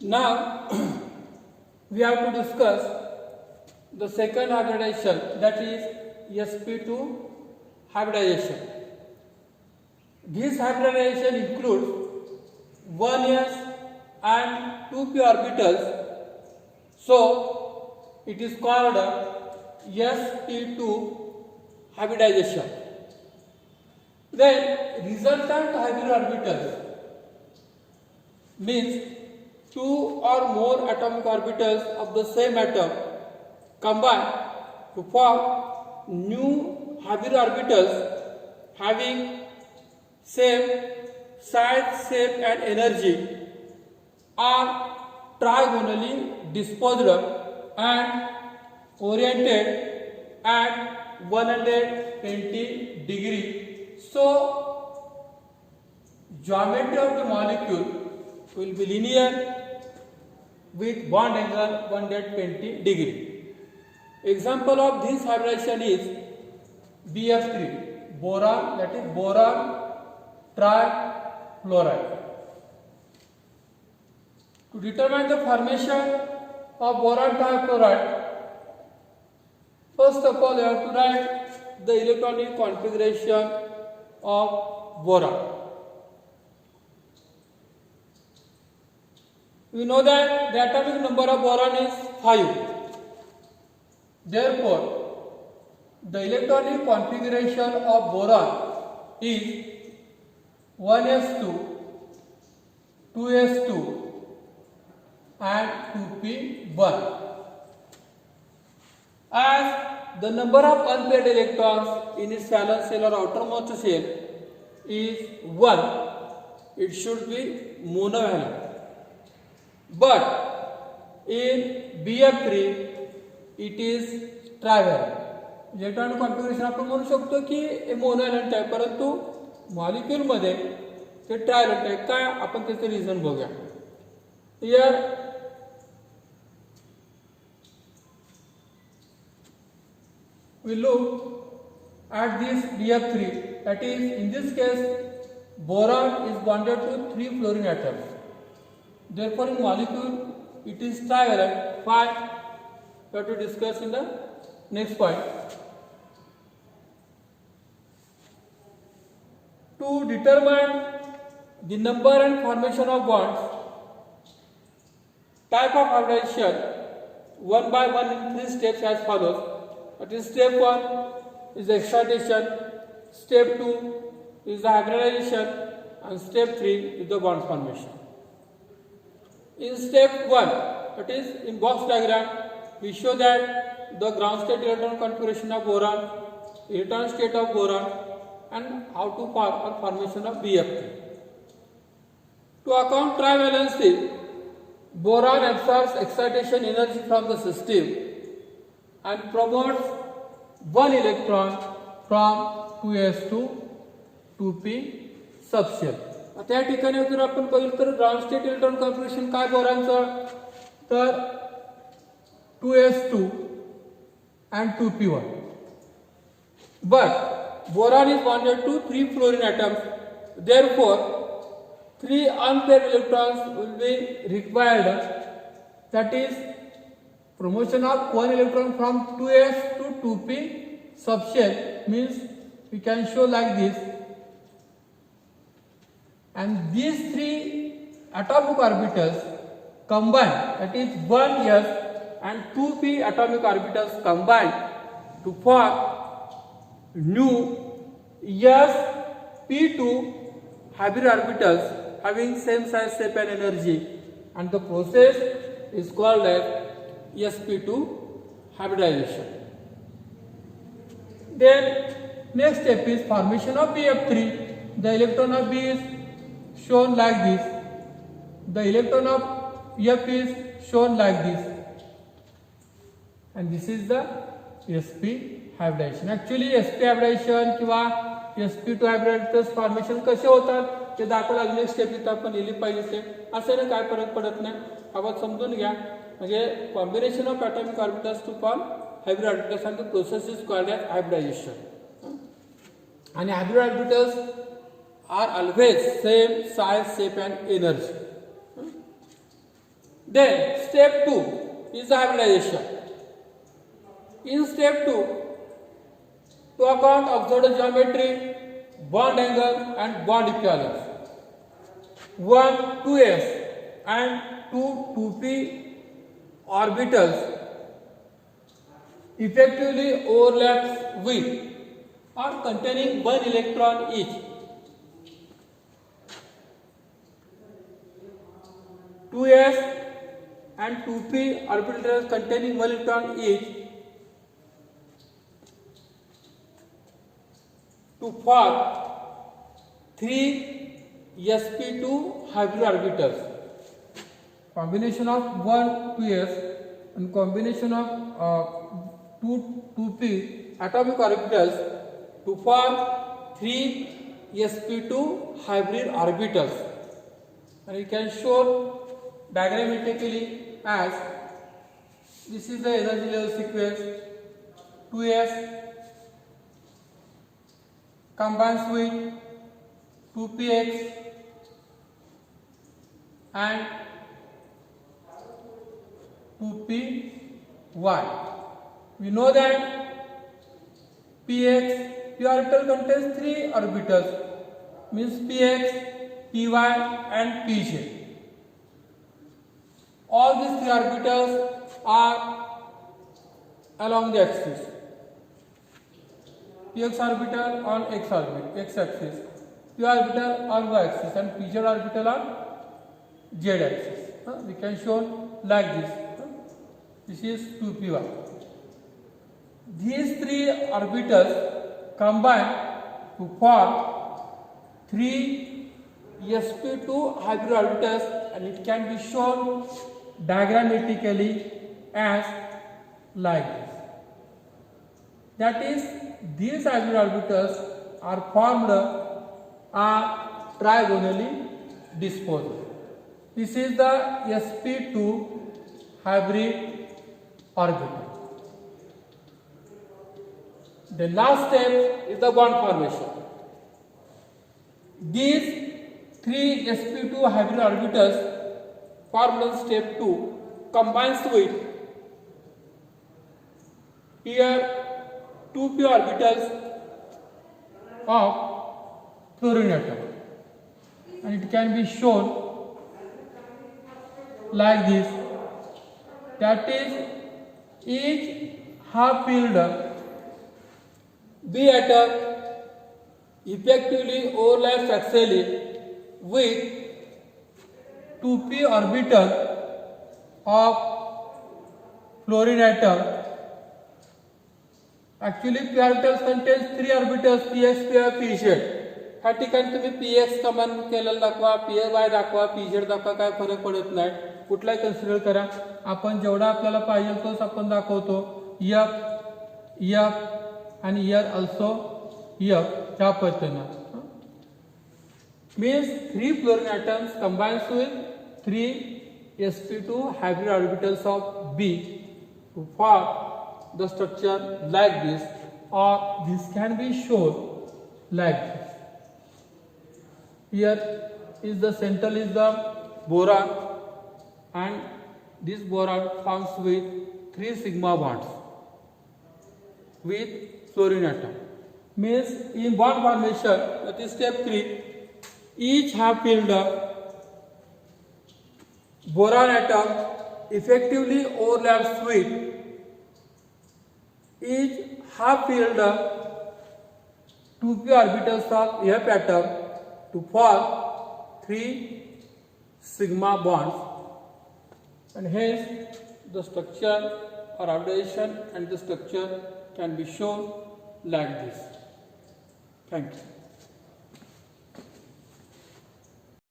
Now we have to discuss the second hybridization, that is sp2 hybridization. This hybridization includes 1s and 2p orbitals, so it is called sp2 hybridization. Then resultant hybrid orbitals means two or more atomic orbitals of the same atom combine to form new hybrid orbitals having same size, shape and energy, are trigonally disposed and oriented at 120 degree. So geometry of the molecule will be linear with bond angle 120 degree. Example of this hybridization is BF3, boron, that is boron trifluoride. To determine the formation of boron trifluoride, first of all you have to write the electronic configuration of boron. We know that the atomic number of boron is 5. Therefore, the electronic configuration of boron is 1s2, 2s2 and 2p1. As the number of unpaired electrons in its valence shell or outermost shell is 1, it should be monovalent. But in BF3 it is trivalent. Electronic configuration आपण म्हणू शकतो की मोनोव्हॅलंट आहे, परंतु molecule मध्ये ते ट्रायव्हॅलंट आहे. काय आपण त्याचे रिझन बघूया. Here we look at this BF3, that is in this case boron is bonded to 3 fluorine atoms. Therefore in molecule it is trivalent. Why? We have to discuss in the next point. To determine the number and formation of bonds, type of hybridization one by one in 3 steps as follows. That is, step 1 is the excitation, step 2 is the hybridization and step 3 is the bond formation. In step 1, that is in box diagram, we show that the ground state electron configuration of boron, electron state of boron and how to form or formation of BF3. To account trivalency, boron absorbs excitation energy from the system and promotes 1 electron from 2s to 2p subshell. आता या ठिकाणी जर आपण बघितलं तर ground state electron configuration काय बोरॉनचं, तर 2s2 and 2p1. But boron is bonded to 3 fluorine atoms. Therefore 3 unpaired electrons will be required, that is promotion of 1 electron from 2s to 2p subshell, means we can show like this. And these 3 atomic orbitals combine, that is 1s and 2p atomic orbitals combine to form new sp2 hybrid orbitals having same size, shape and energy, and the process is called as sp2 hybridization. Then next step is formation of BF3. The electron of B is shown like this. The electron of F is shown like this. And this is the sp hybridization. Actually sp hybridization किंवा sp2 hybridization formation कसे होतात ते दाखवलं. अजून एक step इथं आपण लिहिली पाहिजे. असं ना काय फरक पडत नाही, आपण समजून घ्या. म्हणजे combination of atomic orbitals to form hybrid orbitals and the process is called as hybridization. And hybrid orbitals are always same size, shape and energy. Then step 2 is the hybridization. In step 2, to account observed geometry, bond angle and bond equivalence, 1 2s and 2p orbitals effectively overlaps with or containing 1 electron each. 2s and 2p orbitals containing 1 electron each to form 3 sp2 hybrid orbitals. Combination of 1 2s and combination of 2p atomic orbitals to form 3 sp2 hybrid orbitals, and we can show diagrammatically as this is the energy level sequence. 2s combines with 2px and 2py. We know that p orbital contains 3 orbitals, means px, py and pz. All these 3 orbitals are along the axis. Px orbital on x axis, p orbital on y axis, and pz orbital on z axis. We can show like this. This is 2py. These 3 orbitals combine to form 3 sp2 hybrid orbitals, and it can be shown diagrammatically as like this. That is, these hybrid orbitals are formed are trigonally disposed. This is the sp2 hybrid orbital. The last step is the bond formation. These 3 sp2 hybrid orbitals formed in step 2 combines with here 2p orbitals of fluorine atom, and it can be shown like this. That is, each half-filled B atom effectively overlaps axially with 2p orbital of fluorine atom. Actually, p orbitals contains 3 orbitals, px, py, pz. ह्या ठिकाणी तुम्ही px कमान केलेला दाखवा, py दाखवा, pz दाखवा, काय फरक पडत नाही. कुठलाही कन्सिडर करा. आपण जेवढा आपल्याला पाहिजे तोच आपण दाखवतो. f and here also f ह्या पद्धतीने. Means 3 fluorine atoms combines with 3 sp2 hybrid orbitals of B to form the structure like this, or this can be shown like this. Here is the central is the boron, and this boron forms with 3 sigma bonds with fluorine atom. Means in bond formation, that is step 3, each half-filled boron atom effectively overlaps with each half-filled 2p orbitals of F atom to form 3 sigma bonds, and hence the structure or hybridization and the structure can be shown like this. Thank you.